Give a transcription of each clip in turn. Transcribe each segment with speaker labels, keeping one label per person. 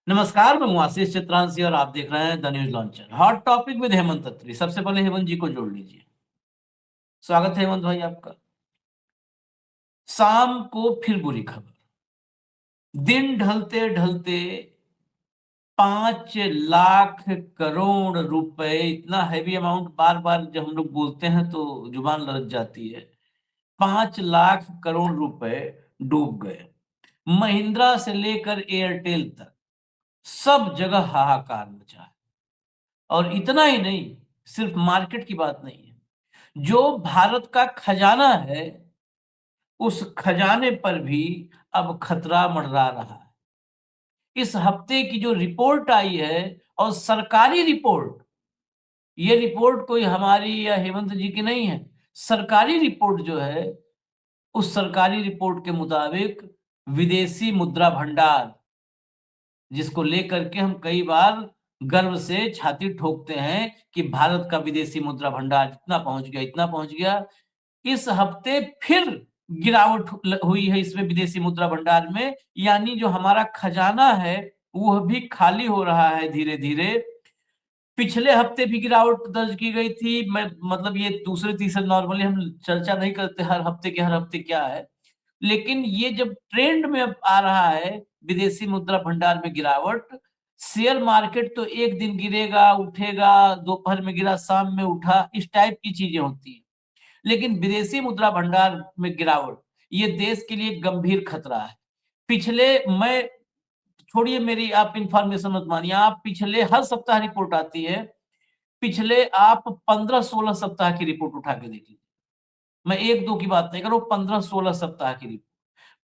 Speaker 1: नमस्कार, मैं हूं आशीष चित्रांशी और आप देख रहे हैं the news launcher. Hot topic with Hemant Atri. सबसे पहले हेमंत जी को जोड़ लीजिए। स्वागत है हेमंत भाई आपका। शाम को फिर बुरी खबर। दिन ढलते ढलते 5 लाख करोड़ रुपए, इतना हैवी अमाउंट बार बार जब हम लोग बोलते हैं तो जुबान लरज जाती है। 5 लाख करोड़ रुपए डूब गए। महिंद्रा से लेकर एयरटेल तक सब जगह हाहाकार मचा है। और इतना ही नहीं, सिर्फ मार्केट की बात नहीं है, जो भारत का खजाना है उस खजाने पर भी अब खतरा मंडरा रहा है। इस हफ्ते की जो रिपोर्ट आई है, और सरकारी रिपोर्ट, ये रिपोर्ट कोई हमारी या हेमंत जी की नहीं है। सरकारी रिपोर्ट जो है, उस सरकारी रिपोर्ट के मुताबिक विदेशी मुद्रा भंडार, जिसको लेकर के हम कई बार गर्व से छाती ठोकते हैं कि भारत का विदेशी मुद्रा भंडार इतना पहुंच गया, इतना पहुंच गया। इस हफ्ते फिर गिरावट हुई है इसमें, विदेशी मुद्रा भंडार में। यानी जो हमारा खजाना है वह भी खाली हो रहा है धीरे धीरे। पिछले हफ्ते भी गिरावट दर्ज की गई थी। मैं मतलब ये दूसरे तीसरे, नॉर्मली हम चर्चा नहीं करते हर हफ्ते क्या है, लेकिन ये जब ट्रेंड में अब आ रहा है विदेशी मुद्रा भंडार में गिरावट। शेयर मार्केट तो एक दिन गिरेगा उठेगा, दोपहर में गिरा शाम में उठा, इस टाइप की चीजें होती है। लेकिन विदेशी मुद्रा भंडार में गिरावट ये देश के लिए गंभीर खतरा है। पिछले मैं छोड़िए, मेरी आप इंफॉर्मेशन मत मानिए, आप पिछले हर सप्ताह रिपोर्ट आती है, पिछले आप 15-16 सप्ताह की रिपोर्ट उठा के देख लीजिए। मैं एक दो की बात नहीं कर रहा हूं, 15-16 सप्ताह की रिपोर्ट।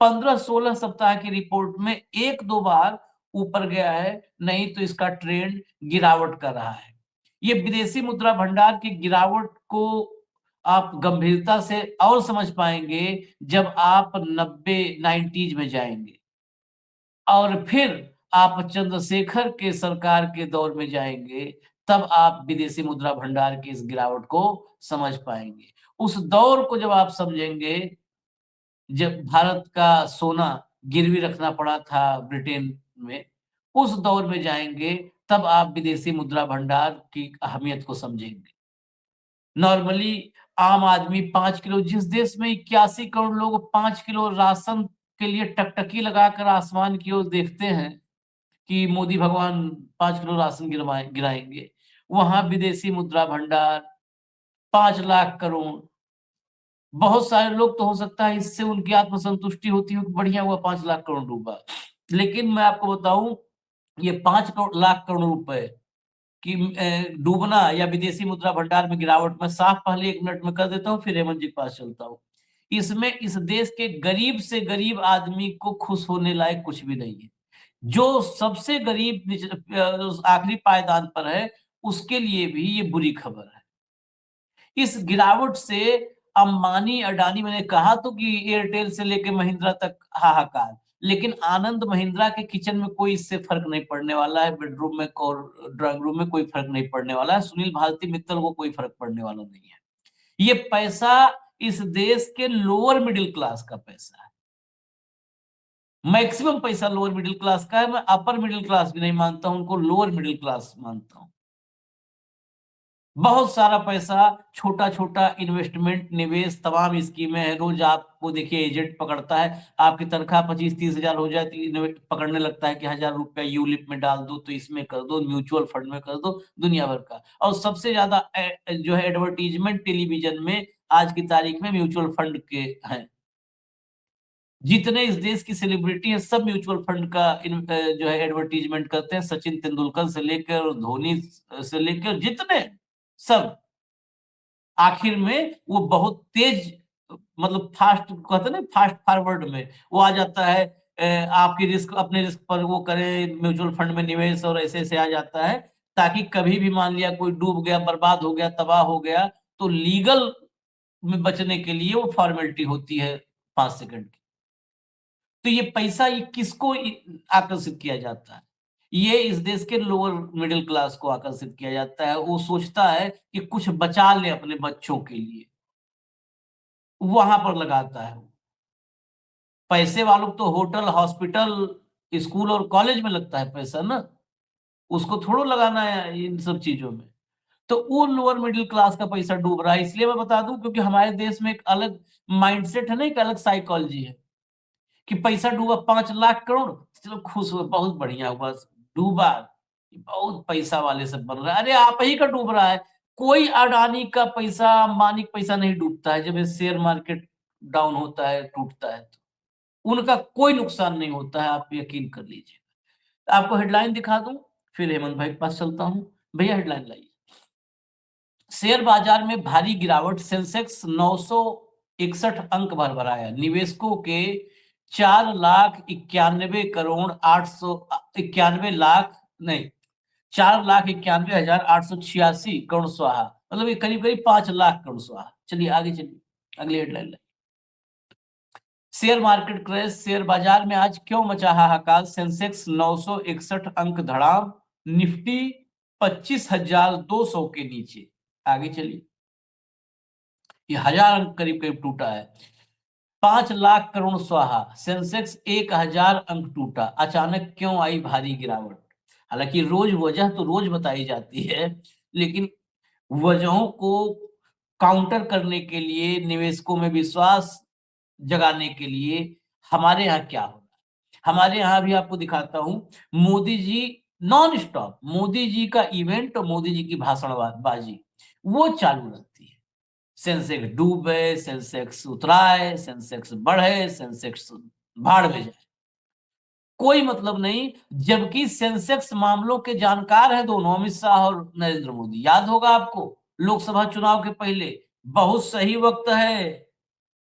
Speaker 1: 15-16 सप्ताह की रिपोर्ट में एक दो बार ऊपर गया है, नहीं तो इसका ट्रेंड गिरावट कर रहा है। ये विदेशी मुद्रा भंडार की गिरावट को आप गंभीरता से और समझ पाएंगे जब आप 90s में जाएंगे, और फिर आप चंद्रशेखर के सरकार के दौर में जाएंगे, तब आप विदेशी मुद्रा भंडार की इस गिरावट को समझ पाएंगे। उस दौर को जब आप समझेंगे, जब भारत का सोना गिरवी रखना पड़ा था ब्रिटेन में, उस दौर में जाएंगे, तब आप विदेशी मुद्रा भंडार की अहमियत को समझेंगे। नॉर्मली आम आदमी 5 किलो, जिस देश में 81 करोड़ लोग 5 किलो राशन के लिए टकटकी लगाकर आसमान की ओर देखते हैं कि मोदी भगवान 5 किलो राशन गिराएंगे, वहां विदेशी मुद्रा भंडार 5 लाख करोड़। बहुत सारे लोग तो हो सकता है इससे उनकी आत्मसंतुष्टि होती हो कि बढ़िया हुआ 5 लाख करोड़ डूबा। लेकिन मैं आपको बताऊं, ये 5 लाख करोड़ रुपए कि डूबना या विदेशी मुद्रा भंडार में गिरावट, मैं साफ पहले 1 मिनट में कर देता हूँ, फिर हेमंत जी के पास चलता हूँ। इसमें इस देश के गरीब से गरीब आदमी को खुश होने लायक कुछ भी नहीं है। जो सबसे गरीब आखिरी पायदान पर है, उसके लिए भी ये बुरी खबर है। इस गिरावट से अंबानी अडानी, मैंने कहा तो कि एयरटेल से लेकर महिंद्रा तक हाहाकार, लेकिन आनंद महिंद्रा के किचन में कोई इससे फर्क नहीं पड़ने वाला है, बेडरूम में और ड्राइंग रूम में कोई फर्क नहीं पड़ने वाला है, सुनील भारती मित्तल को कोई फर्क पड़ने वाला नहीं है। ये पैसा इस देश के लोअर मिडिल क्लास का पैसा है। मैक्सिमम पैसा लोअर मिडिल क्लास का है। मैं अपर मिडिल क्लास भी नहीं मानता हूं, उनको लोअर मिडिल क्लास मानता हूं। बहुत सारा पैसा, छोटा छोटा इन्वेस्टमेंट, निवेश, तमाम स्कीमें हैं। रोज आपको देखिए एजेंट पकड़ता है, आपकी तनख्वाह 25-30 हजार हो जाए तो पकड़ने लगता है कि 1000 रुपया यूलिप में डाल दो, तो इसमें कर दो, म्यूचुअल फंड में कर दो, दुनिया भर का। और सबसे ज्यादा जो है एडवर्टीजमेंट टेलीविजन में आज की तारीख में म्यूचुअल फंड के हैं। जितने इस देश की सेलिब्रिटी है सब म्यूचुअल फंड का जो है एडवर्टीजमेंट करते हैं। सचिन तेंदुलकर से लेकर धोनी से लेकर जितने सब, आखिर में वो बहुत तेज, मतलब फास्ट कहते हैं ना, फास्ट फॉरवर्ड में वो आ जाता है। आपकी रिस्क, अपने रिस्क पर वो करें, म्यूचुअल फंड में निवेश, और ऐसे ऐसे आ जाता है, ताकि कभी भी मान लिया कोई डूब गया, बर्बाद हो गया, तबाह हो गया, तो लीगल में बचने के लिए वो फॉर्मेलिटी होती है 5 सेकंड की। तो ये पैसा ये किसको आकर्षित किया जाता है? ये इस देश के लोअर मिडिल क्लास को आकर्षित किया जाता है। वो सोचता है कि कुछ बचा ले अपने बच्चों के लिए, वहां पर लगाता है। पैसे वालों तो होटल, हॉस्पिटल, स्कूल और कॉलेज में लगता है पैसा ना, उसको थोड़ा लगाना है इन सब चीजों में। तो वो लोअर मिडिल क्लास का पैसा डूब रहा है। इसलिए मैं बता दूं क्योंकि हमारे देश में एक अलग माइंडसेट है ना, एक अलग साइकोलॉजी है कि पैसा डूबा 5 लाख करोड़, चलो खुश हुए, बहुत बढ़िया हुआ, डूबा, बहुत पैसा वाले सब बन रहा है। अरे आप ही का डूब रहा है। कोई अडानी का पैसा, अंबानी का पैसा नहीं डूबता है जब ये शेयर मार्केट डाउन होता है, टूटता है तो उनका कोई नुकसान नहीं होता है, आप यकीन कर लीजिए। आपको हेडलाइन दिखा दूं, फिर हेमंत भाई के पास चलता हूं। भैया हेडलाइन लाइए। शेयर बाजार में भारी गिरावट, सेंसेक्स 961 अंक भरभराया, निवेशकों के 4,91,886 नहीं, 4,91,886 करोड़ स्वाहा, मतलब ये करीब करीब 5 लाख करोड़ स्वाहा। चलिए आगे चलिए, अगली headline. Share market crash, share बाजार में आज क्यों मचा हाहाकार, सेंसेक्स 961 अंक धड़ाम, निफ्टी 25,200 के नीचे। आगे चलिए, ये 1000 अंक करीब करीब टूटा है। 5 लाख करोड़ स्वाहा, सेंसेक्स 1000 अंक टूटा। अचानक क्यों आई भारी गिरावट? हालांकि रोज वजह तो रोज बताई जाती है, लेकिन वजहों को काउंटर करने के लिए, निवेशकों में विश्वास जगाने के लिए हमारे यहाँ क्या हो रहा है, हमारे यहाँ भी आपको दिखाता हूं। मोदी जी नॉन स्टॉप, मोदी जी का इवेंट और मोदी जी की भाषणबाजी वो चालू रहती है। सेंसेक्स डूबे, सेंसेक्स उतराए, सेंसेक्स बढ़े, सेंसेक्स भाड़ में जाए, कोई मतलब नहीं। जबकि सेंसेक्स मामलों के जानकार हैं दोनों, अमित शाह और नरेंद्र मोदी। याद होगा आपको, लोकसभा चुनाव के पहले, बहुत सही वक्त है,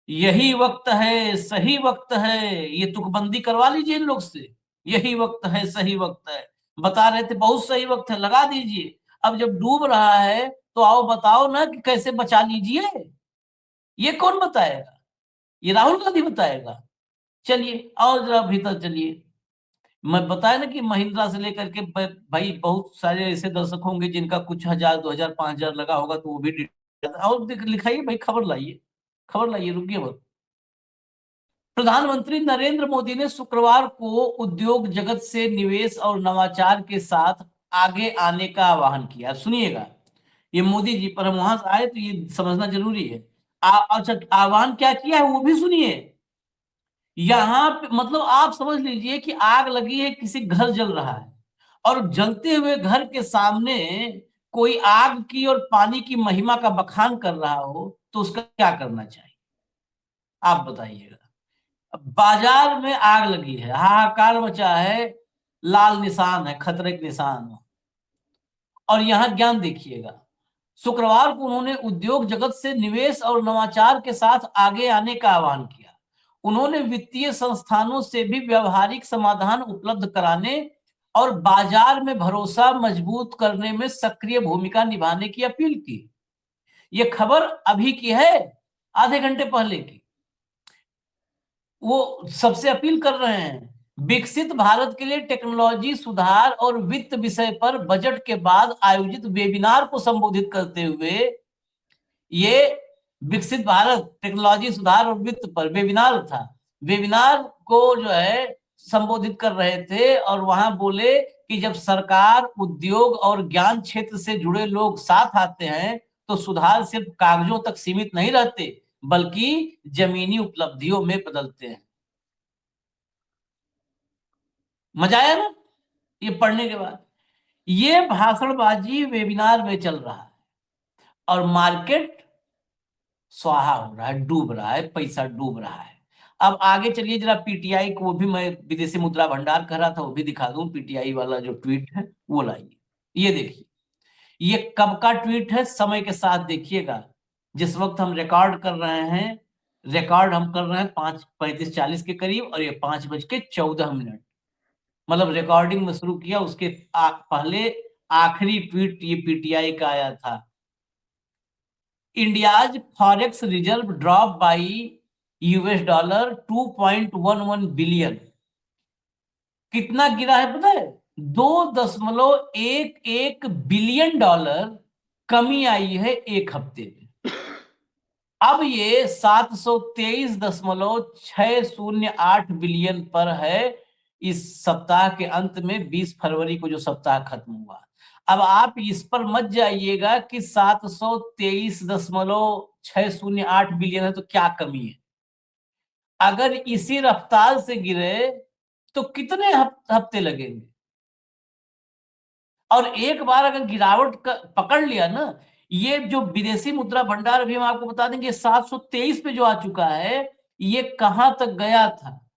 Speaker 1: यही वक्त है, सही वक्त है, ये तुकबंदी करवा लीजिए इन लोग से, यही वक्त है, सही वक्त है, बता रहे थे बहुत सही वक्त है, लगा दीजिए। अब जब डूब रहा है तो आओ बताओ ना कि कैसे बचा लीजिए। ये कौन बताएगा? ये राहुल गांधी बताएगा। चलिए और जरा भीतर चलिए। मैं बताया ना कि महिंद्रा से लेकर के भाई बहुत सारे ऐसे दर्शक होंगे जिनका कुछ 1000, 2000, 5000 लगा होगा, तो वो भी और लिखाइए भाई, खबर लाइए, खबर लाइए, रुकिए बस। प्रधानमंत्री नरेंद्र मोदी ने शुक्रवार को उद्योग जगत से निवेश और नवाचार के साथ आगे आने का आह्वान किया। सुनिएगा, ये मोदी जी पर हम वहां से आए तो ये समझना जरूरी है। अच्छा, आह्वान क्या किया है वो भी सुनिए। यहाँ पे मतलब आप समझ लीजिए कि आग लगी है, किसी घर जल रहा है, और जलते हुए घर के सामने कोई आग की और पानी की महिमा का बखान कर रहा हो तो उसका क्या करना चाहिए, आप बताइएगा। बाजार में आग लगी है, हाहाकार मचा है, लाल निशान है, खतरे के निशान है। और यहां ज्ञान देखिएगा, शुक्रवार को उन्होंने उद्योग जगत से निवेश और नवाचार के साथ आगे आने का आह्वान किया। उन्होंने वित्तीय संस्थानों से भी व्यवहारिक समाधान उपलब्ध कराने और बाजार में भरोसा मजबूत करने में सक्रिय भूमिका निभाने की अपील की। यह खबर अभी की है, आधे घंटे पहले की। वो सबसे अपील कर रहे हैं, विकसित भारत के लिए टेक्नोलॉजी सुधार और वित्त विषय पर बजट के बाद आयोजित वेबिनार को संबोधित करते हुए, ये विकसित भारत टेक्नोलॉजी सुधार और वित्त पर वेबिनार था, वेबिनार को जो है संबोधित कर रहे थे। और वहां बोले कि जब सरकार, उद्योग और ज्ञान क्षेत्र से जुड़े लोग साथ आते हैं तो सुधार सिर्फ कागजों तक सीमित नहीं रहते, बल्कि जमीनी उपलब्धियों में बदलते हैं। मजा आया ना ये पढ़ने के बाद? ये भाषणबाजी वेबिनार में चल रहा है और मार्केट स्वाहा हो रहा है, डूब रहा है, पैसा डूब रहा है। अब आगे चलिए जरा, पीटीआई को, वो भी मैं विदेशी मुद्रा भंडार कह रहा था, वो भी दिखा दूं। पीटीआई वाला जो ट्वीट है वो लाइए, ये देखिए। ये कब का ट्वीट है, समय के साथ देखिएगा। जिस वक्त हम रिकॉर्ड कर रहे हैं, रिकॉर्ड हम कर रहे हैं 5:35-40 के करीब, और ये 5:14 मतलब रिकॉर्डिंग में शुरू किया उसके पहले आखिरी ट्वीट ये पीटीआई का आया था। India's forex reserve drop by $, 2.11 billion. कितना गिरा है पता है? $2.11 बिलियन कमी आई है एक हफ्ते में। अब ये 723.608 बिलियन पर है, इस सप्ताह के अंत में 20 फरवरी को जो सप्ताह खत्म हुआ। अब आप इस पर मत जाइएगा कि 723.608 बिलियन है तो क्या कमी है। अगर इसी रफ्तार से गिरे तो कितने हफ्ते लगेंगे। और एक बार अगर गिरावट पकड़ लिया ना, ये जो विदेशी मुद्रा भंडार अभी हम आपको बता देंगे 723 पे जो आ चुका है, ये कहां तक गया था,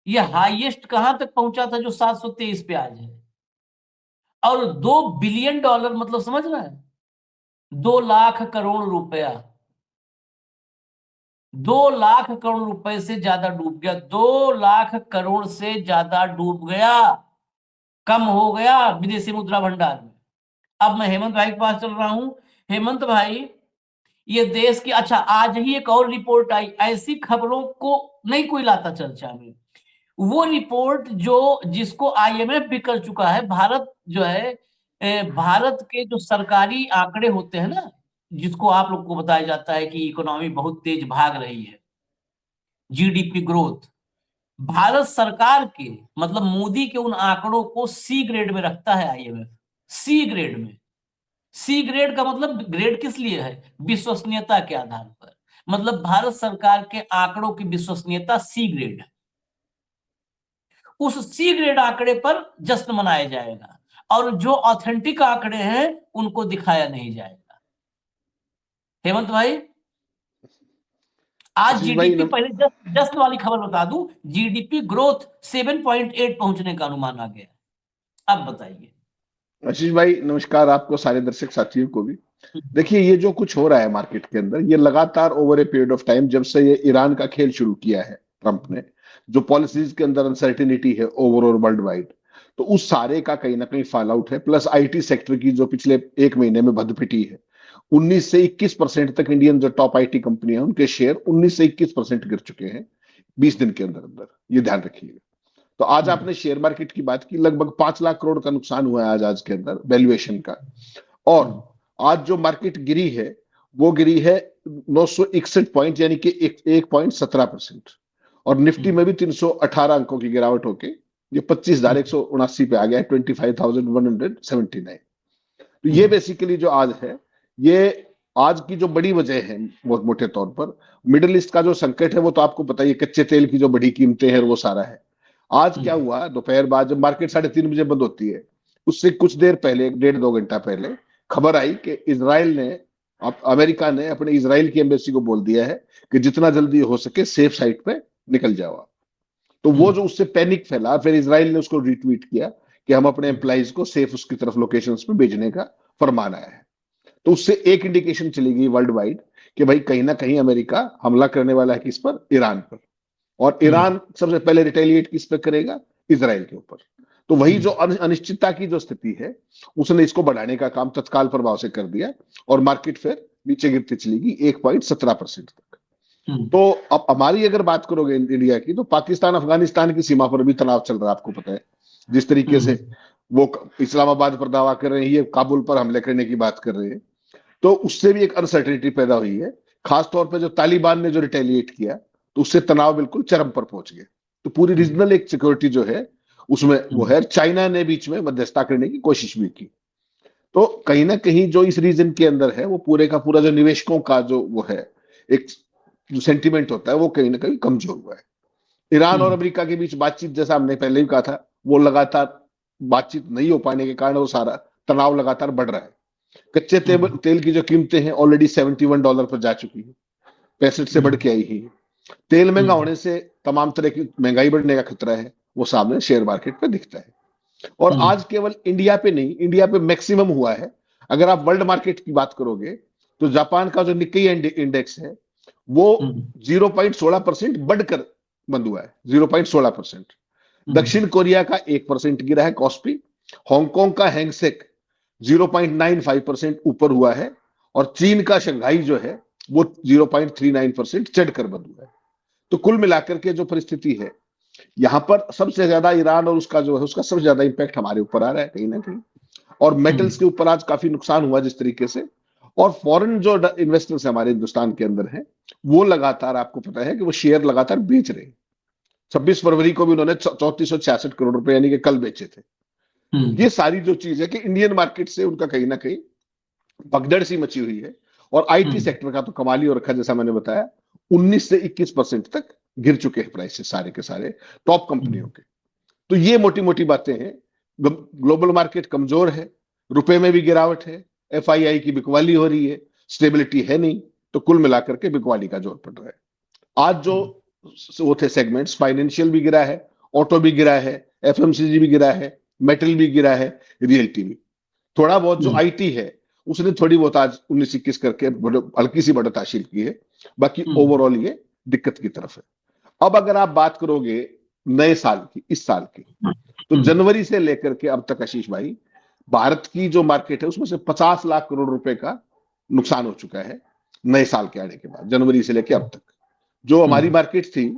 Speaker 1: ये हाईएस्ट कहां तक पहुंचा था जो 723 पे आज है। और $2 बिलियन मतलब समझ रहा है, 2 लाख करोड़ रुपया, 2 लाख करोड़ रुपए से ज्यादा डूब गया, 2 लाख करोड़ से ज्यादा डूब गया, कम हो गया विदेशी मुद्रा भंडार में। अब मैं हेमंत भाई के पास चल रहा हूं। हेमंत भाई, ये देश की, अच्छा आज ही एक और रिपोर्ट आई, ऐसी खबरों को नहीं कोई लाता चर्चा में। वो रिपोर्ट जिसको आईएमएफ भी कर चुका है, भारत जो है, भारत के जो सरकारी आंकड़े होते हैं ना, जिसको आप लोग को बताया जाता है कि इकोनॉमी बहुत तेज भाग रही है, जीडीपी ग्रोथ, भारत सरकार के मतलब मोदी के उन आंकड़ों को सी ग्रेड में रखता है आईएमएफ। सी ग्रेड में, सी ग्रेड का मतलब ग्रेड किस लिए है, विश्वसनीयता के आधार पर। मतलब भारत सरकार के आंकड़ों की विश्वसनीयता सी ग्रेड है। उस सी ग्रेड आंकड़े पर जश्न मनाया जाएगा और जो ऑथेंटिक आंकड़े हैं उनको दिखाया नहीं जाएगा। हेमंत भाई, आज
Speaker 2: आशीष भाई
Speaker 1: जीडीपी, पहले जश्न वाली खबर बता दूं, जीडीपी ग्रोथ 7.8 पहुंचने का अनुमान आ गया। अब बताइए।
Speaker 2: आशीष भाई नमस्कार, आपको सारे दर्शक साथियों को भी। देखिए, ये जो कुछ हो रहा है मार्केट के अंदर, ये लगातार over a period of time, जब से ये ईरान का खेल शुरू किया है ट्रंप ने, जो पॉलिसीज के अंदर अनसर्टेनिटी है ओवरऑल वर्ल्ड वाइड, तो उस सारे का कहीं ना कहीं फॉल आउट है। प्लस आईटी सेक्टर की जो पिछले एक महीने में भदपिटी है, 19 से 21% तक इंडियन जो टॉप आईटी कंपनी है उनके शेयर 19 से 21% गिर चुके हैं 20 दिन के अंदर अंदर, ये ध्यान रखिएगा। तो आज आपने शेयर मार्केट की बात की, लगभग 5 लाख करोड़ का नुकसान हुआ है आज के अंदर वैल्यूएशन का। और आज जो मार्केट गिरी है वो गिरी है 961 पॉइंट, यानी कि 1.17%। और निफ्टी में भी 318 अंकों की गिरावट होके ये 25,179 पे आ गया है, 25,179। तो ये बेसिकली जो आज है, ये आज की जो बड़ी वजह है मोटे तौर पर, मिडिल ईस्ट का जो संकट है, वो तो आपको पता ही है, कच्चे तेल की जो बड़ी कीमतें हैं वो सारा है। आज क्या हुआ, दोपहर बाद जब मार्केट 3:30 बजे बंद होती है, उससे कुछ देर पहले, 1.5-2 घंटा पहले खबर आई कि इजराइल ने, अमेरिका ने अपने इजराइल की एम्बेसी को बोल दिया है कि जितना जल्दी हो सके सेफ साइट पे निकल जाओ। तो वो जो उससे पैनिक फैला, फिर इजराइल ने उसको रिट्वीट किया कि हम अपने एम्प्लॉइज को सेफ उसकी तरफ लोकेशंस पे भेजने का फरमान आया है। तो उससे एक इंडिकेशन चली गई वर्ल्ड वाइड कि भाई कहीं ना कहीं अमेरिका हमला करने वाला है, किस पर, ईरान पर। और ईरान सबसे पहले रिटेलिएट किस पे करेगा, इजराइल के ऊपर। तो वही जो अनिश्चितता की जो स्थिति है, उसने इसको बढ़ाने का काम तत्काल प्रभाव से कर दिया और मार्केट फिर नीचे गिरती चलेगी 1.17% तक। तो अब हमारी अगर बात करोगे इंडिया की, तो पाकिस्तान अफगानिस्तान की सीमा पर भी तनाव चल रहा है, आपको पता है। जिस तरीके से वो इस्लामाबाद पर दावा कर रहे हैं, ये काबुल पर हमले करने की बात कर रहे हैं, तो उससे भी एक अनसर्टेनिटी पैदा हुई है। खासतौर पर जो तालिबान ने जो रिटेलिएट किया, तो उससे तनाव बिल्कुल चरम पर पहुंच गया। तो पूरी रीजनल एक सिक्योरिटी जो है उसमें वो है। चाइना ने बीच में मध्यस्थता करने की कोशिश भी की। तो कहीं ना कहीं जो इस रीजन के अंदर है, वो पूरे का पूरा जो निवेशकों का जो वो है, एक जो सेंटिमेंट होता है, वो कहीं ना कहीं कमजोर हुआ है। ईरान और अमेरिका के बीच बातचीत, जैसा हमने पहले भी कहा था, वो लगातार बातचीत नहीं हो पाने के कारण वो सारा तनाव लगातार बढ़ रहा है। कच्चे तेल की जो कीमतें हैं ऑलरेडी $71 पर जा चुकी है, 65 से बढ़ के आई है। तेल महंगा होने से तमाम तरह की महंगाई बढ़ने का खतरा है, वो सामने शेयर मार्केट पे दिखता है। और आज केवल इंडिया पे नहीं, इंडिया पे मैक्सिमम हुआ है। अगर आप वर्ल्ड मार्केट की बात करोगे, तो जापान का जो निक्केई इंडेक्स है वो 0.16% बढ़कर बंद हुआ है, 0.16%। दक्षिण कोरिया का 1% गिरा है कॉस्पी। हांगकांग का हैंगसेक 0.95% ऊपर हुआ है। और चीन का शंघाई जो है वो 0.39% चढ़कर बंद हुआ है। तो कुल मिलाकर के जो परिस्थिति है, यहां पर सबसे ज्यादा ईरान और उसका जो है, उसका सबसे ज्यादा इंपैक्ट हमारे ऊपर आ रहा है कहीं ना कहीं। और मेटल्स के ऊपर आज काफी नुकसान हुआ जिस तरीके से। और फॉरेन जो इन्वेस्टर्स हमारे हिंदुस्तान के अंदर हैं, वो लगातार, आपको पता है कि वो शेयर लगातार बेच रहे हैं। 26 फरवरी को भी उन्होंने 3466 करोड़ रुपए यानी कि कल बेचे थे। ये सारी जो चीज है कि इंडियन मार्केट से उनका कहीं ना कहीं भगदड़ सी मची हुई है। और आईटी सेक्टर का तो कमाल ही हो रखा है, जैसा मैंने बताया 19 से 21% तक गिर चुके हैं प्राइसेस सारे के सारे टॉप कंपनियों के। तो ये मोटी मोटी बातें हैं। ग्लोबल मार्केट कमजोर है, रुपए में भी गिरावट है, एफआईआई की बिकवाली हो रही है, स्टेबिलिटी है नहीं, तो कुल मिलाकर के बिकवाली का जोर पड़ रहा है। आज जो वो थे सेगमेंट्स, फाइनेंशियल भी गिरा है, ऑटो भी गिरा है, एफएमसीजी भी गिरा है, मेटल भी गिरा है, रियल्टी भी। थोड़ा बहुत जो आईटी है उसने थोड़ी बहुत आज 19-21 करके हल्की सी बढ़त हासिल की है। बाकी ओवरऑल ये दिक्कत की तरफ है। अब अगर आप बात करोगे नए साल की, इस साल की, तो जनवरी से लेकर के अब तक आशीष भाई, भारत की जो मार्केट है उसमें से 50 लाख करोड़ रुपए का नुकसान हो चुका है नए साल के आने के बाद, जनवरी से लेकर अब तक। जो हमारी मार्केट थी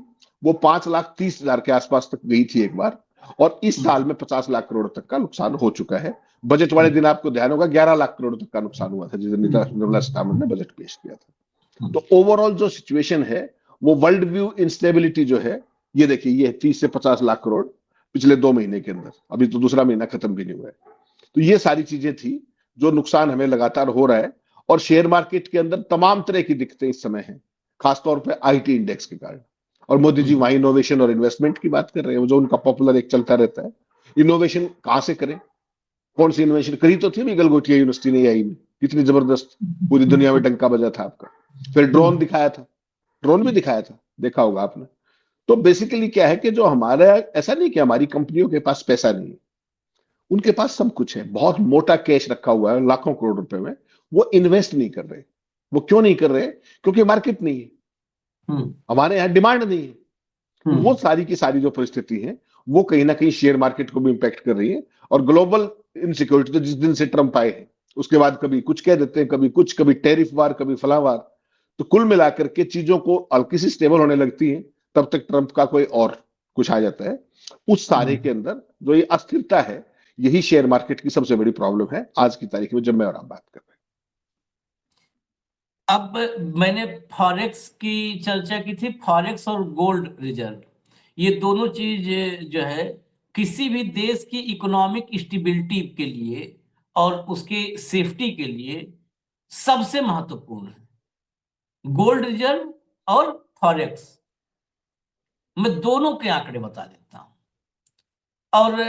Speaker 2: वो 5,30,000 के आसपास तक गई थी एक बार, और इस साल में 50 लाख करोड़ तक का नुकसान हो चुका है। बजट वाले दिन आपको ध्यान होगा 11 लाख करोड़ तक का नुकसान हुआ था जिस दिन निर्मला सीतारमण ने बजट पेश किया था। तो ओवरऑल जो सिचुएशन है वो वर्ल्ड व्यू इंस्टेबिलिटी जो है, ये देखिए, ये 30 से 50 लाख करोड़ पिछले 2 महीने के अंदर, अभी तो दूसरा महीना खत्म भी नहीं हुआ है। तो ये सारी चीजें थी जो नुकसान हमें लगातार हो रहा है। और शेयर मार्केट के अंदर तमाम तरह की दिक्कतें इस समय हैं, खासतौर पर आईटी इंडेक्स के कारण। और मोदी जी वहां इनोवेशन और इन्वेस्टमेंट की बात कर रहे हैं, जो उनका पॉपुलर एक चलता रहता है। इनोवेशन कहां से करें, कौन सी इनोवेशन करी तो थी गलगोटिया यूनिवर्सिटी ने आई में, कितनी जबरदस्त, पूरी दुनिया में डंका बजा था आपका। फिर ड्रोन दिखाया था, ड्रोन भी दिखाया था, देखा होगा आपने। तो बेसिकली क्या है कि जो हमारा, ऐसा नहीं कि हमारी कंपनियों के पास पैसा नहीं है, उनके पास सब कुछ है, बहुत मोटा कैश रखा हुआ है लाखों करोड़ रुपए में, वो इन्वेस्ट नहीं कर रहे। वो क्यों नहीं कर रहे? क्योंकि मार्केट नहीं है, हमारे यहाँ डिमांड नहीं है। तो वो सारी की सारी जो परिस्थिति है वो कहीं ना कहीं शेयर मार्केट को भी इंपैक्ट कर रही है। और ग्लोबल इनसिक्योरिटी तो जिस दिन से ट्रंप आए हैं उसके बाद कभी कुछ कह देते हैं, कभी कुछ, कभी टैरिफ वार, कभी फला वार। तो कुल मिलाकर के चीजों को हल्की सी स्टेबल होने लगती है, तब तक ट्रंप का कोई और कुछ आ जाता है। उस सारे के अंदर जो ये अस्थिरता है, यही शेयर मार्केट की सबसे बड़ी प्रॉब्लम है आज की तारीख में, जब मैं और आप बात कर रहे हैं।
Speaker 1: अब मैंने फॉरेक्स की चर्चा की थी, फॉरेक्स और गोल्ड रिजर्व, ये दोनों चीज जो है किसी भी देश की इकोनॉमिक स्टेबिलिटी के लिए और उसके सेफ्टी के लिए सबसे महत्वपूर्ण है। गोल्ड रिजर्व और फॉरेक्स, मैं दोनों के आंकड़े बता देता हूं। और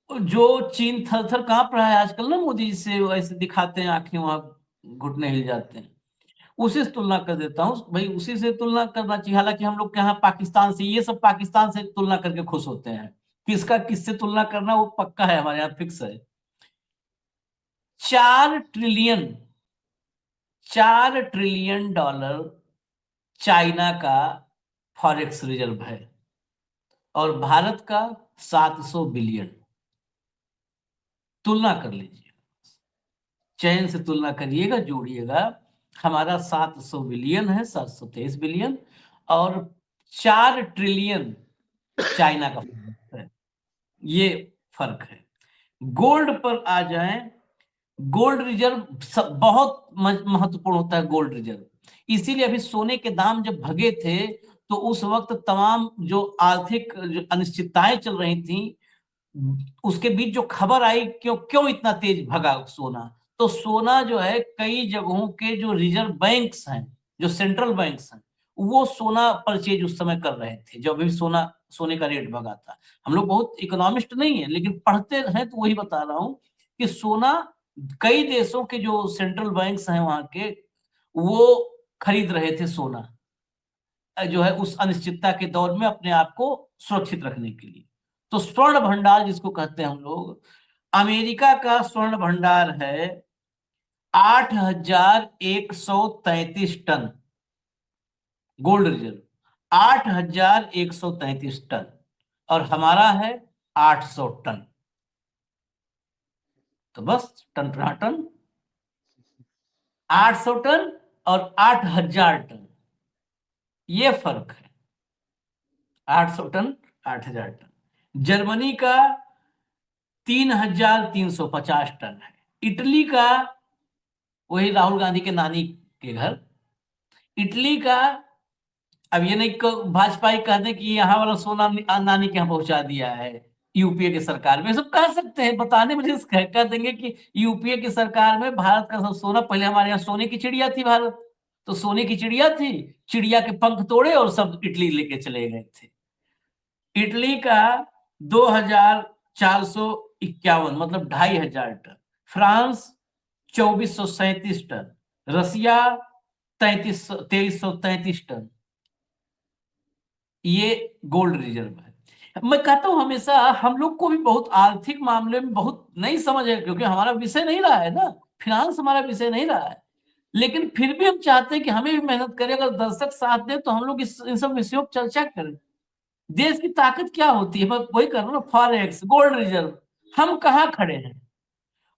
Speaker 1: जो चीन थर थर कांप रहा है आजकल ना, मोदी जी से ऐसे दिखाते हैं आंखें, वहां घुटने हिल जाते हैं, उसी से तुलना कर देता हूँ भाई, उसी से तुलना करना चाहिए। हालांकि हम लोग के यहाँ पाकिस्तान से, ये सब पाकिस्तान से तुलना करके खुश होते हैं, किसका किससे तुलना करना वो पक्का है, हमारे यहाँ फिक्स है। 4 ट्रिलियन $4 ट्रिलियन चाइना का फॉरेक्स रिजर्व है, और भारत का 700 बिलियन। तुलना कर लीजिए, चैन से तुलना करिएगा, जोड़िएगा, हमारा 700 बिलियन है, 723 बिलियन, और 4 ट्रिलियन चाइना का फर्क है, ये फर्क है। गोल्ड पर आ जाएं, गोल्ड रिजर्व बहुत महत्वपूर्ण होता है गोल्ड रिजर्व। इसीलिए अभी सोने के दाम जब भगे थे तो उस वक्त तमाम जो आर्थिक जो अनिश्चितताएं चल रही थी, उसके बीच जो खबर आई, क्यों क्यों इतना तेज भगा सोना, तो सोना जो है कई जगहों के जो रिजर्व बैंक्स हैं, जो सेंट्रल बैंक्स हैं, वो सोना परचेज उस समय कर रहे थे जब भी सोने का रेट भगा था। हम लोग बहुत इकोनॉमिस्ट नहीं है, लेकिन पढ़ते हैं तो वही बता रहा हूं कि सोना, कई देशों के जो सेंट्रल बैंक्स हैं वहां के, वो खरीद रहे थे सोना, जो है उस अनिश्चितता के दौर में अपने आप को सुरक्षित रखने के लिए। तो स्वर्ण भंडार जिसको कहते हैं हम लोग, अमेरिका का स्वर्ण भंडार है 8,133 टन गोल्ड रिजर्व, 8,133 टन, और हमारा है 800 टन। तो बस टन टन, 800 टन और 8,000 टन, ये फर्क है। 800 टन, 8,000 टन। जर्मनी का 3,350 टन है। इटली का, वही राहुल गांधी के नानी के घर, इटली का अब ये नहीं भाजपा ही कह दे कि यहाँ वाला सोना नानी के यहाँ पहुंचा दिया है यूपीए की सरकार में, सब कह सकते हैं, बताने मुझे कह देंगे कि यूपीए की सरकार में भारत का सब सोना, पहले हमारे यहाँ सोने की चिड़िया थी भारत, तो सोने की चिड़िया थी, चिड़िया के पंख तोड़े और सब इटली लेके चले गए थे। इटली का 2451 मतलब 2500 टन, फ्रांस 2437 टन, रसिया 2333 टन, ये गोल्ड रिजर्व है। मैं कहता हूं हमेशा हम लोग को भी बहुत आर्थिक मामले में बहुत नहीं समझ है, क्योंकि हमारा विषय नहीं रहा है ना, फिनांस हमारा विषय नहीं रहा है, लेकिन फिर भी हम चाहते हैं कि हमें भी मेहनत करें, अगर दर्शक साथ दे तो हम लोग इन सब विषयों पर चर्चा करें। देश की ताकत क्या होती है, मैं वही कर रहा हूँ ना, फॉरेक्स, गोल्ड रिजर्व, हम कहाँ खड़े हैं,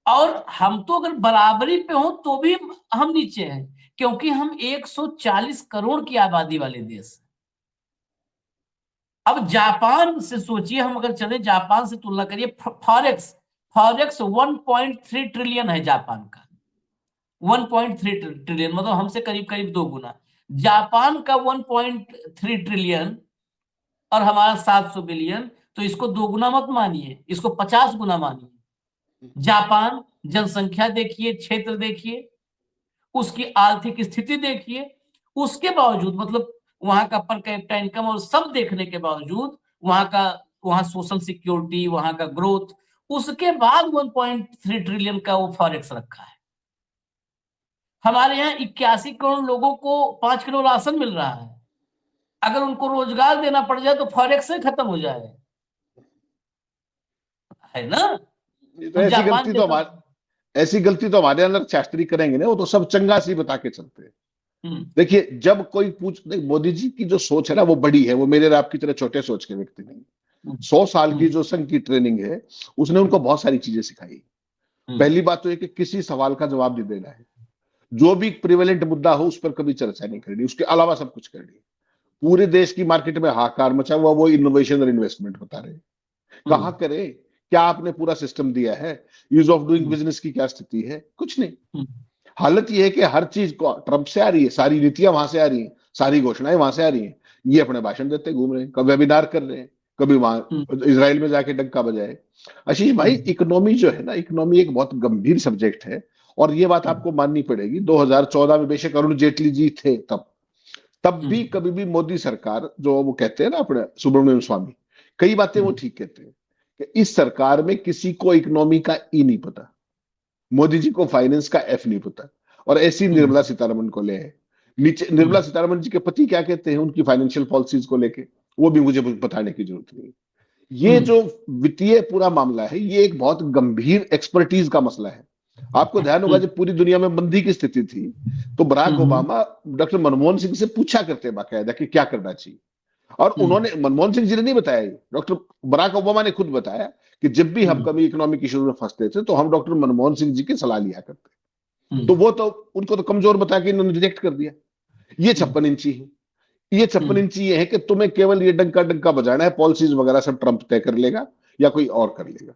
Speaker 1: और हम तो अगर बराबरी पे हो तो भी हम नीचे हैं, क्योंकि हम 140 करोड़ की आबादी वाले देश हैं। अब जापान से सोचिए, हम अगर चले जापान से तुलना करिए, फॉरेक्स फॉरेक्स 1.3 ट्रिलियन है जापान का, 1.3 ट्रिलियन मतलब हमसे करीब करीब 2 गुना। जापान का 1.3 ट्रिलियन और हमारा 700 बिलियन, तो इसको 2 गुना मत मानिए, इसको 50 गुना मानिए। जापान, जनसंख्या देखिए, क्षेत्र देखिए, उसकी आर्थिक स्थिति देखिए, उसके बावजूद मतलब वहां का पर कैपिटा इनकम और सब देखने के बावजूद, वहां सोशल सिक्योरिटी, वहां का ग्रोथ, उसके बाद 1.3 ट्रिलियन का वो फॉरेक्स रखा है। हमारे यहाँ 81 करोड़ लोगों को 5 किलो राशन मिल रहा है, अगर उनको रोजगार देना पड़ जाए तो फॉरेक्स से खत्म हो जाए, है ना।
Speaker 2: तो
Speaker 1: तो जापान जैसा।
Speaker 2: ऐसी गलती तो हमारे अंदर शास्त्री करेंगे ना, वो तो सब चंगा सी बता के चलते हैं।
Speaker 1: हम्म।
Speaker 2: देखिए, जब कोई नहीं, मोदी जी की जो सोच है ना वो बड़ी है, वो मेरे और आपकी तरह छोटे सोच के व्यक्ति नहीं।
Speaker 1: हम्म।
Speaker 2: 100 साल की
Speaker 1: हम्म।
Speaker 2: जो संघ की ट्रेनिंग है, उसने उनको बहुत सारी चीजें सिखाई।
Speaker 1: हम्म।
Speaker 2: पहली बात तो ये कि किसी सवाल का जवाब नहीं देना है, जो भी प्रिवेलेंट मुद्दा हो उस पर कभी चर्चा नहीं करनी, उसके अलावा सब कुछ करनी। पूरे देश की मार्केट में हाहाकार मचा हुआ, वो इनोवेशन और इन्वेस्टमेंट बता रहे हैं।
Speaker 1: हम्म।
Speaker 2: कहाँ करे, क्या आपने पूरा सिस्टम दिया है, use of doing
Speaker 1: hmm.
Speaker 2: Business की क्या स्थिति है, कुछ नहीं।
Speaker 1: हम्म।
Speaker 2: हालत यह है कि हर चीज को ट्रंप से आ रही है, सारी नीतियां वहां से आ रही हैं, सारी घोषणाएं वहां से आ रही हैं। ये अपने भाषण देते घूम रहे हैं, कभी वेबिनार कर रहे हैं, कभी
Speaker 1: हम्म।
Speaker 2: वहां इसराइल में जाके डंका बजाए। आशीष भाई,
Speaker 1: हम्म।
Speaker 2: इकोनॉमी जो है ना, इकोनॉमी एक बहुत गंभीर सब्जेक्ट है। और ये बात
Speaker 1: हम्म।
Speaker 2: आपको माननी पड़ेगी, 2014 में बेशक अरुण जेटली जी थे तब, तब भी
Speaker 1: हम्म।
Speaker 2: कभी भी मोदी सरकार, जो वो कहते हैं ना अपने सुब्रमण्यम स्वामी, कई बातें वो
Speaker 1: हम्म।
Speaker 2: ठीक कहते हैं कि इस सरकार में किसी को इकोनॉमी का ई नहीं पता, मोदी जी को फाइनेंस का एफ नहीं पता। और ऐसी
Speaker 1: हम्म।
Speaker 2: निर्मला सीतारमण को ले आए। नीचे निर्मला सीतारमण जी के पति क्या कहते हैं उनकी फाइनेंशियल पॉलिसीज को लेके, वो भी मुझे बताने की जरूरत नहीं। ये
Speaker 1: हम्म।
Speaker 2: जो वित्तीय पूरा मामला है, ये एक बहुत गंभीर एक्सपर्टीज का मसला है। आपको ध्यान होगा,
Speaker 1: हम्म।
Speaker 2: जब पूरी दुनिया में मंदी की स्थिति थी, तो बराक
Speaker 1: हम्म।
Speaker 2: ओबामा डॉक्टर मनमोहन सिंह से पूछा करते बाकायदा कि क्या करना चाहिए। और
Speaker 1: हम्म।
Speaker 2: उन्होंने, मनमोहन सिंह जी ने नहीं बताया, ये डॉक्टर बराक ओबामा ने खुद बताया कि जब भी हम
Speaker 1: हम्म।
Speaker 2: कभी इकोनॉमिक इश्यूज में फंसते थे तो हम डॉक्टर मनमोहन सिंह जी की सलाह लिया करते। तो
Speaker 1: हम्म।
Speaker 2: वो तो, उनको तो कमजोर बता के इन्होंने रिजेक्ट कर दिया। ये
Speaker 1: हम्म।
Speaker 2: 56 इंची है। ये 56 इंची ये है कि तुम्हें केवल ये डंका डंका बजाना है, पॉलिसीज वगैरह सब ट्रंप तय कर लेगा या कोई और कर लेगा।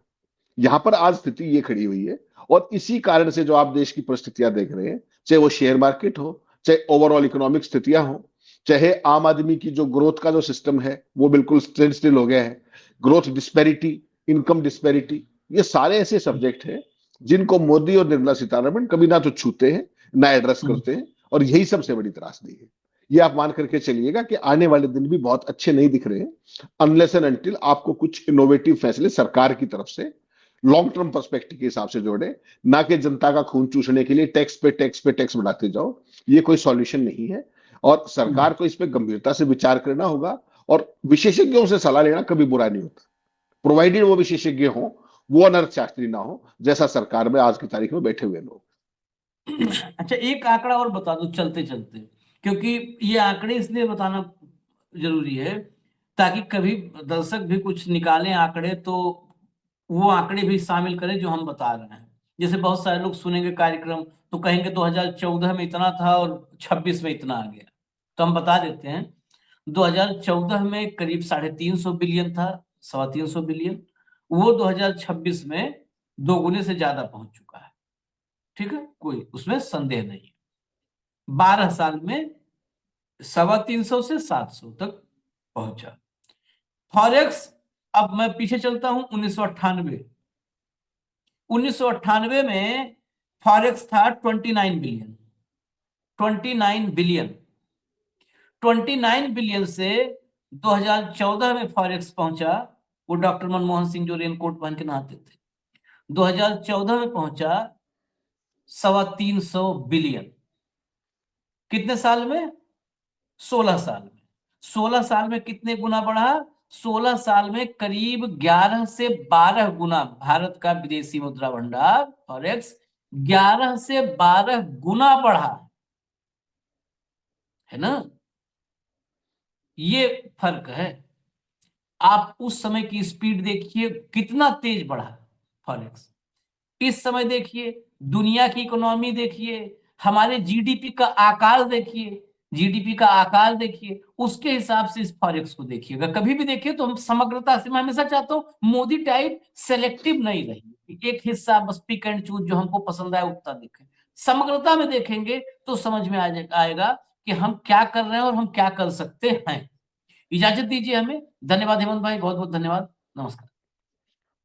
Speaker 2: यहां पर आज स्थिति ये खड़ी हुई है। और इसी कारण से जो आप देश की परिस्थितियां देख रहे हैं, चाहे वो शेयर मार्केट हो, चाहे ओवरऑल इकोनॉमिक स्थितियां हो, चाहे आम आदमी की जो ग्रोथ का जो सिस्टम है वो बिल्कुल स्टैंड स्टिल हो गया है, ग्रोथ डिस्पैरिटी, इनकम डिस्पैरिटी, ये सारे ऐसे सब्जेक्ट हैं जिनको मोदी और निर्मला सीतारमण कभी ना तो छूते हैं, ना एड्रेस
Speaker 1: हम्म।
Speaker 2: करते हैं। और यही सबसे बड़ी त्रासदी है। ये आप मान करके चलिएगा कि आने वाले दिन भी बहुत अच्छे नहीं दिख रहे हैं, अनलेस एंड अनटिल आपको कुछ इनोवेटिव फैसले सरकार की तरफ से लॉन्ग टर्म पर्सपेक्टिव के हिसाब से जोड़े, ना कि जनता का खून चूसने के लिए टैक्स पे टैक्स पे टैक्स बढ़ाते जाओ। ये कोई सॉल्यूशन नहीं है। और
Speaker 1: हम्म।
Speaker 2: सरकार को इस पे गंभीरता से विचार करना होगा। और विशेषज्ञों से सलाह लेना कभी बुरा नहीं होता, प्रोवाइडेड वो विशेषज्ञ हो, वो अनर्थ शास्त्री ना हो, जैसा सरकार में आज की तारीख में बैठे हुए लोग।
Speaker 1: अच्छा, एक आंकड़ा और बता दो चलते चलते, क्योंकि ये आंकड़े इसलिए बताना जरूरी है ताकि कभी दर्शक भी कुछ निकालें आंकड़े, तो वो आंकड़े भी शामिल करें जो हम बता रहे हैं। जैसे बहुत सारे लोग सुनेंगे कार्यक्रम तो कहेंगे 2014 में इतना था और 26 में इतना आ गया, तो हम बता देते हैं। 2014 में करीब 350 बिलियन था, 325 बिलियन, वो 2026 में 2 गुने से ज्यादा पहुंच चुका है। ठीक है, कोई उसमें संदेह नहीं। 12 साल में 350 से 700 तक पहुंचा। फॉरेक्स, अब मैं पीछे चलता हूं 1998। 1998 में फॉरेक्स था 29 बिलियन। 29 बिलियन 29 बिलियन से 2014 में फॉरेक्स पहुंचा, वो डॉक्टर मनमोहन सिंह जो रेनकोट पहन के नहाते थे, 2014 में पहुंचा 325 बिलियन। कितने साल में? 16 साल में। 16 साल में कितने गुना बढ़ा? 16 साल में करीब 11 से 12 गुना भारत का विदेशी मुद्रा भंडार फॉरेक्स 11 से 12 गुना बढ़ा, है ना? ये फर्क है। आप उस समय की स्पीड देखिए कितना तेज बढ़ा फॉरेक्स। इस समय देखिए, दुनिया की इकोनॉमी देखिए, हमारे जीडीपी का आकार देखिए, जीडीपी का आकार देखिए, उसके हिसाब से इस फॉरेक्स को देखिएगा। कभी भी देखिए तो हम समग्रता से, मैं हमेशा चाहता हूं मोदी टाइप सेलेक्टिव नहीं रही, एक हिस्सा बस पिक एंड चूज जो हमको पसंद आए उतना देखें। समग्रता में देखेंगे तो समझ में आएगा कि हम क्या कर रहे हैं और हम क्या कर सकते हैं। इजाजत दीजिए हमें। धन्यवाद हेमंत भाई, बहुत बहुत धन्यवाद। नमस्कार।